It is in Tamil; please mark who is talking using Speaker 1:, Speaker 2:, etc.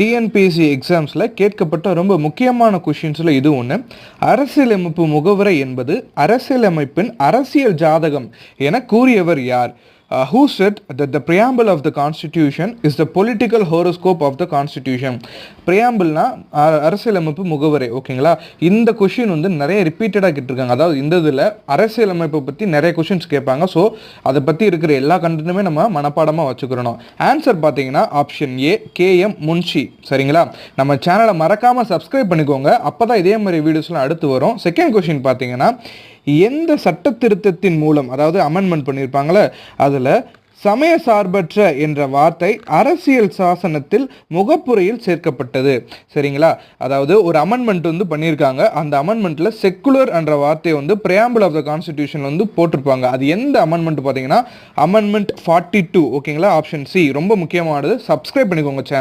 Speaker 1: டிஎன்பிஎஸ்சி எக்ஸாம்ஸில் கேட்கப்பட்ட ரொம்ப முக்கியமான கொஷின்ஸில் இது ஒன்று. அரசியலமைப்பு முகவுரை என்பது அரசியலமைப்பின் அரசியல் ஜாதகம் என கூறியவர் யார்? Who said that the preamble of the constitution is the political horoscope of the constitution? preambleனா அரசியலமைப்பு முகவரை. ஓகேங்களா? இந்த கொஷின் வந்து நிறைய ரிப்பீட்டடாக கேட்டிருக்காங்க. அதாவது இந்த இதில் அரசியலமைப்பை பற்றி நிறைய கொஷின்ஸ் கேட்பாங்க. ஸோ அதை பற்றி இருக்கிற எல்லா கண்டென்ட்டுமே நம்ம மனப்பாடமாக வச்சுக்கிறணும். ஆன்சர் பார்த்தீங்கன்னா ஆப்ஷன் ஏ, கேஎம் முன்ஷி. சரிங்களா? நம்ம சேனலை மறக்காமல் சப்ஸ்கிரைப் பண்ணிக்கோங்க. அப்போ தான் இதே மாதிரி வீடியோஸ்லாம் அடுத்து வரும். செகண்ட் கொஷின் பார்த்தீங்கன்னா, எந்த சட்ட திருத்தத்தின் மூலம், அதாவது அமெண்ட்மெண்ட் பண்ணியிருப்பாங்களே, அதில் சமய சார்பற்ற என்ற வார்த்தை அரசியல் சாசனத்தில் முகப்புரையில் சேர்க்கப்பட்டது? சரிங்களா? அதாவது ஒரு அமெண்ட்மெண்ட் வந்து பண்ணியிருக்காங்க. அந்த அமெண்ட்மெண்ட்டில் செக்குலர் என்ற வார்த்தையை வந்து பிரியாம்பிள் ஆஃப் த கான்ஸ்டிடியூஷன் வந்து போட்டிருப்பாங்க. அது எந்த அமெண்ட்மெண்ட் பார்த்தீங்கன்னா அமெண்ட்மெண்ட் 42. ஓகேங்களா? ஆப்ஷன் சி ரொம்ப முக்கியமானது. சப்ஸ்கிரைப் பண்ணிக்கோங்க சேனல்.